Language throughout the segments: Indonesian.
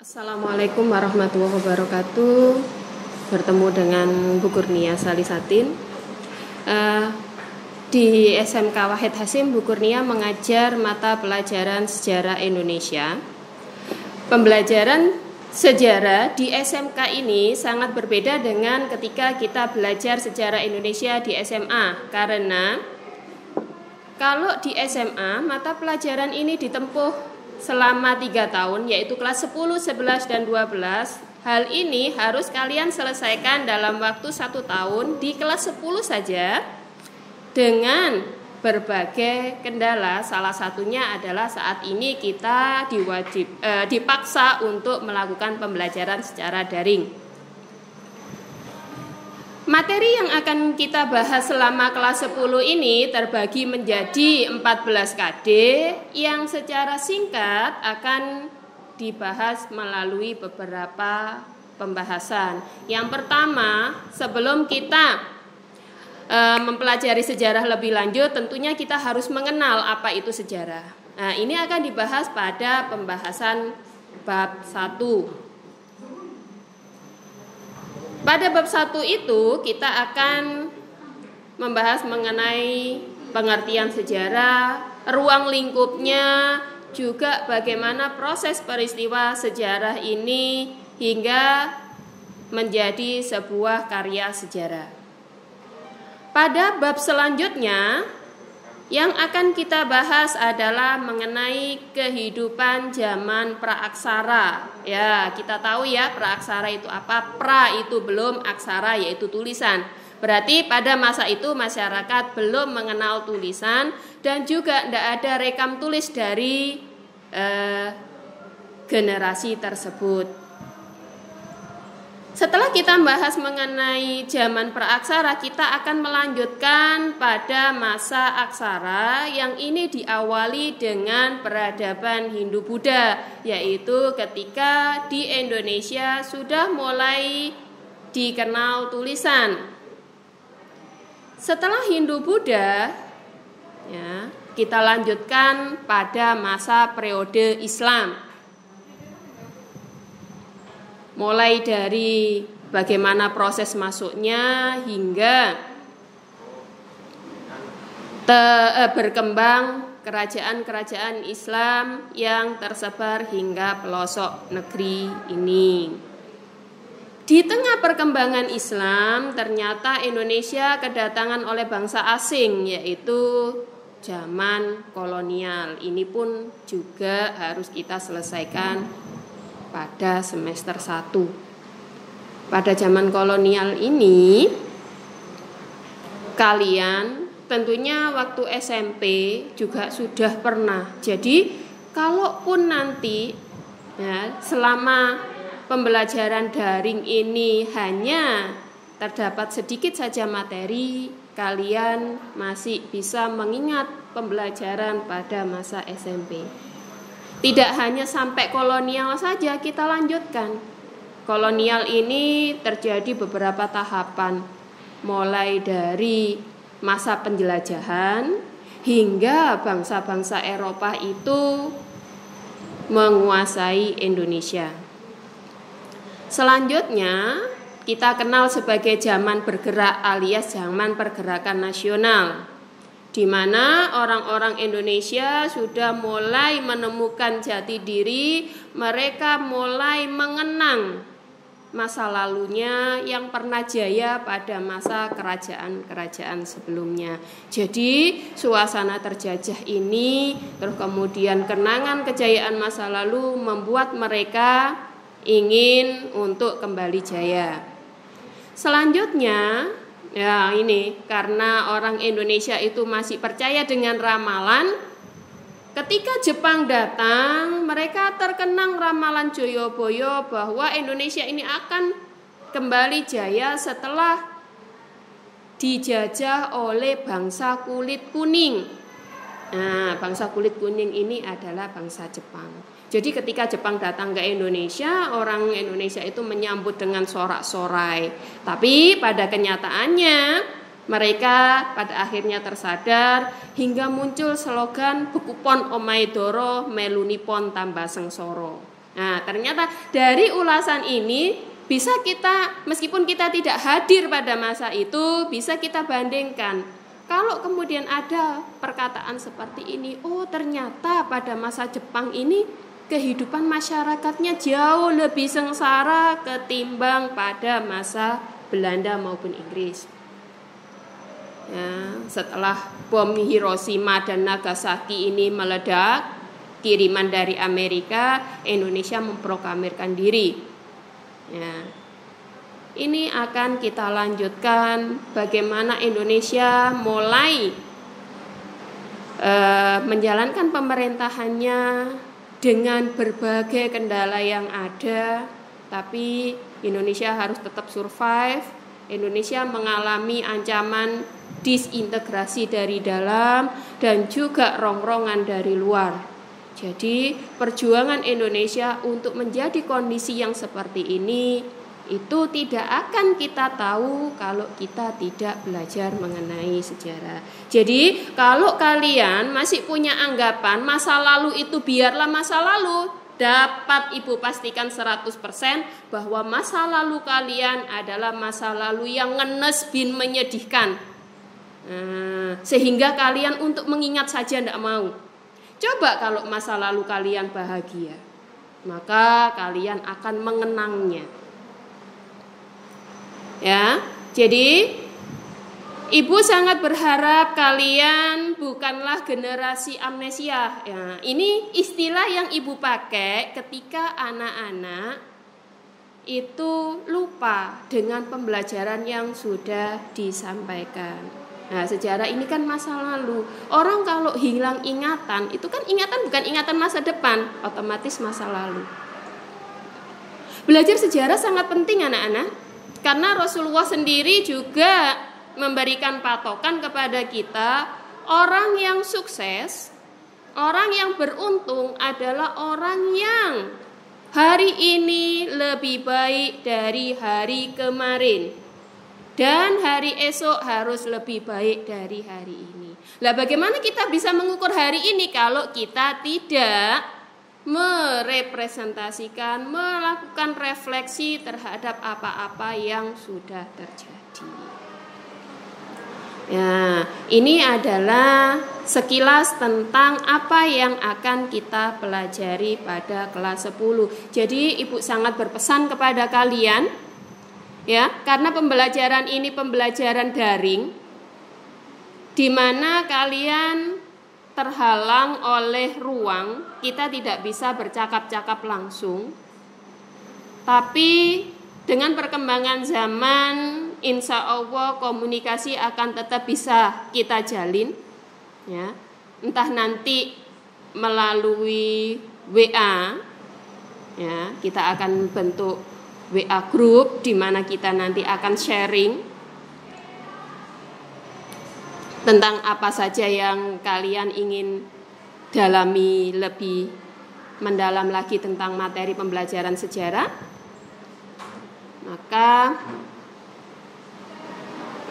Assalamualaikum warahmatullahi wabarakatuh. Bertemu dengan Bu Kurnia Salisatin. Di SMK Wahid Hasim, Bu Kurnia mengajar mata pelajaran sejarah Indonesia. Pembelajaran sejarah di SMK ini sangat berbeda dengan ketika kita belajar sejarah Indonesia di SMA, karena kalau di SMA mata pelajaran ini ditempuh selama 3 tahun, yaitu kelas 10, 11, dan 12. Hal ini harus kalian selesaikan dalam waktu 1 tahun di kelas 10 saja, dengan berbagai kendala. Salah satunya adalah saat ini kita dipaksa untuk melakukan pembelajaran secara daring. Materi yang akan kita bahas selama kelas 10 ini terbagi menjadi 14 KD yang secara singkat akan dibahas melalui beberapa pembahasan. Yang pertama, sebelum kita mempelajari sejarah lebih lanjut, tentunya kita harus mengenal apa itu sejarah. Nah, ini akan dibahas pada pembahasan bab 1. Pada bab 1 itu kita akan membahas mengenai pengertian sejarah, ruang lingkupnya, juga bagaimana proses peristiwa sejarah ini hingga menjadi sebuah karya sejarah. Pada bab selanjutnya yang akan kita bahas adalah mengenai kehidupan zaman praaksara. Ya, kita tahu ya praaksara itu apa. Pra itu belum, aksara yaitu tulisan. Berarti pada masa itu masyarakat belum mengenal tulisan dan juga tidak ada rekam tulis dari generasi tersebut. Setelah kita membahas mengenai zaman praaksara, kita akan melanjutkan pada masa aksara yang ini diawali dengan peradaban Hindu-Buddha, yaitu ketika di Indonesia sudah mulai dikenal tulisan. Setelah Hindu-Buddha, ya, kita lanjutkan pada masa periode Islam. Mulai dari bagaimana proses masuknya hingga berkembang kerajaan-kerajaan Islam yang tersebar hingga pelosok negeri ini. Di tengah perkembangan Islam, ternyata Indonesia kedatangan oleh bangsa asing, yaitu zaman kolonial. Ini pun juga harus kita selesaikan pada semester 1. Pada zaman kolonial ini, kalian tentunya waktu SMP juga sudah pernah. Jadi, kalaupun nanti ya, selama pembelajaran daring ini hanya terdapat sedikit saja materi, kalian masih bisa mengingat pembelajaran pada masa SMP. Tidak hanya sampai kolonial saja, kita lanjutkan. Kolonial ini terjadi beberapa tahapan, mulai dari masa penjelajahan hingga bangsa-bangsa Eropa itu menguasai Indonesia. Selanjutnya, kita kenal sebagai zaman bergerak alias zaman pergerakan nasional, di mana orang-orang Indonesia sudah mulai menemukan jati diri, mereka mulai mengenang masa lalunya yang pernah jaya pada masa kerajaan-kerajaan sebelumnya. Jadi suasana terjajah ini, terus kemudian kenangan kejayaan masa lalu membuat mereka ingin untuk kembali jaya. Selanjutnya, ya ini karena orang Indonesia itu masih percaya dengan ramalan. Ketika Jepang datang, mereka terkenang ramalan Joyoboyo bahwa Indonesia ini akan kembali jaya setelah dijajah oleh bangsa kulit kuning. Nah, bangsa kulit kuning ini adalah bangsa Jepang. Jadi ketika Jepang datang ke Indonesia, orang Indonesia itu menyambut dengan sorak-sorai. Tapi pada kenyataannya mereka pada akhirnya tersadar hingga muncul slogan Bekupon Omae Doro Melunipon Tambah Sengsoro. Nah, ternyata dari ulasan ini bisa kita, meskipun kita tidak hadir pada masa itu, bisa kita bandingkan. Kalau kemudian ada perkataan seperti ini, oh ternyata pada masa Jepang ini kehidupan masyarakatnya jauh lebih sengsara ketimbang pada masa Belanda maupun Inggris. Ya, setelah bom Hiroshima dan Nagasaki ini meledak, kiriman dari Amerika, Indonesia memproklamirkan diri. Ya, ini akan kita lanjutkan bagaimana Indonesia mulai menjalankan pemerintahannya dengan berbagai kendala yang ada, tapi Indonesia harus tetap survive. Indonesia mengalami ancaman disintegrasi dari dalam dan juga rongrongan dari luar. Jadi perjuangan Indonesia untuk menjadi kondisi yang seperti ini itu tidak akan kita tahu kalau kita tidak belajar mengenai sejarah. Jadi kalau kalian masih punya anggapan masa lalu itu biarlah masa lalu, dapat Ibu pastikan 100% bahwa masa lalu kalian adalah masa lalu yang ngenes bin menyedihkan. Sehingga kalian untuk mengingat saja tidak mau. Coba kalau masa lalu kalian bahagia, maka kalian akan mengenangnya. Ya, jadi Ibu sangat berharap kalian bukanlah generasi amnesia. Ya, ini istilah yang Ibu pakai ketika anak-anak itu lupa dengan pembelajaran yang sudah disampaikan. Nah, sejarah ini kan masa lalu. Orang kalau hilang ingatan, itu kan ingatan bukan ingatan masa depan, otomatis masa lalu. Belajar sejarah sangat penting anak-anak. Karena Rasulullah sendiri juga memberikan patokan kepada kita, orang yang sukses, orang yang beruntung adalah orang yang hari ini lebih baik dari hari kemarin. Dan hari esok harus lebih baik dari hari ini. Lah bagaimana kita bisa mengukur hari ini kalau kita tidak merepresentasikan, melakukan refleksi terhadap apa-apa yang sudah terjadi. Ya, ini adalah sekilas tentang apa yang akan kita pelajari pada kelas 10. Jadi Ibu sangat berpesan kepada kalian, ya, karena pembelajaran ini pembelajaran daring, di mana kalian terhalang oleh ruang, kita tidak bisa bercakap-cakap langsung. Tapi dengan perkembangan zaman, insya Allah komunikasi akan tetap bisa kita jalin, ya. Entah nanti melalui WA, ya, kita akan bentuk WA group di mana kita nanti akan sharing tentang apa saja yang kalian ingin dalami lebih mendalam lagi tentang materi pembelajaran sejarah. Maka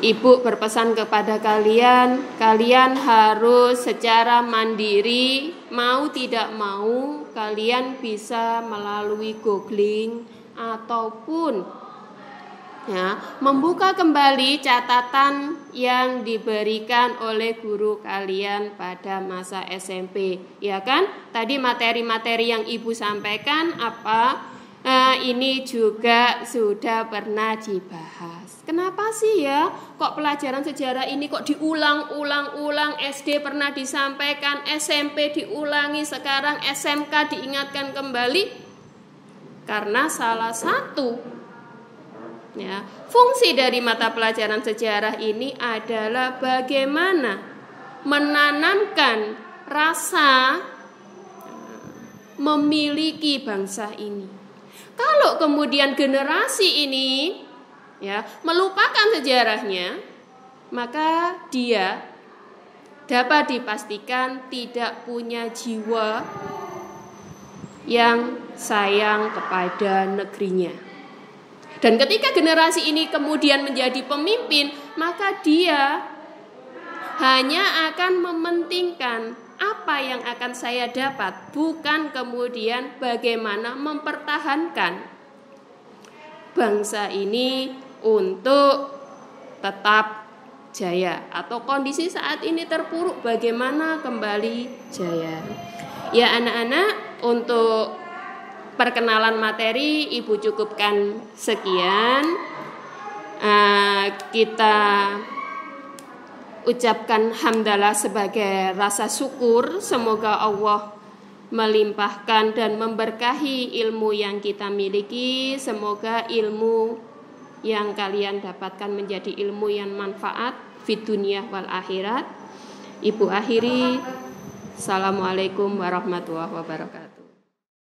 Ibu berpesan kepada kalian, kalian harus secara mandiri, mau tidak mau kalian bisa melalui googling ataupun ya, membuka kembali catatan yang diberikan oleh guru kalian pada masa SMP, ya kan? Tadi materi-materi yang Ibu sampaikan ini juga sudah pernah dibahas. Kenapa sih ya kok pelajaran sejarah ini kok diulang-ulang, SD pernah disampaikan, SMP diulangi, sekarang SMK diingatkan kembali? Karena salah satu, ya, fungsi dari mata pelajaran sejarah ini adalah bagaimana menanamkan rasa memiliki bangsa ini. Kalau kemudian generasi ini, ya, melupakan sejarahnya, maka dia dapat dipastikan tidak punya jiwa yang sayang kepada negerinya. Dan ketika generasi ini kemudian menjadi pemimpin, maka dia hanya akan mementingkan apa apa yang akan saya dapat, bukan kemudian bagaimana mempertahankan bangsa ini untuk tetap jaya, atau kondisi saat ini terpuruk bagaimana kembali jaya. Ya anak-anak, untuk perkenalan materi Ibu cukupkan sekian. Kita ucapkan hamdalah sebagai rasa syukur. Semoga Allah melimpahkan dan memberkahi ilmu yang kita miliki. Semoga ilmu yang kalian dapatkan menjadi ilmu yang manfaat fid dunya wal akhirat. Ibu akhiri, assalamualaikum warahmatullahi wabarakatuh.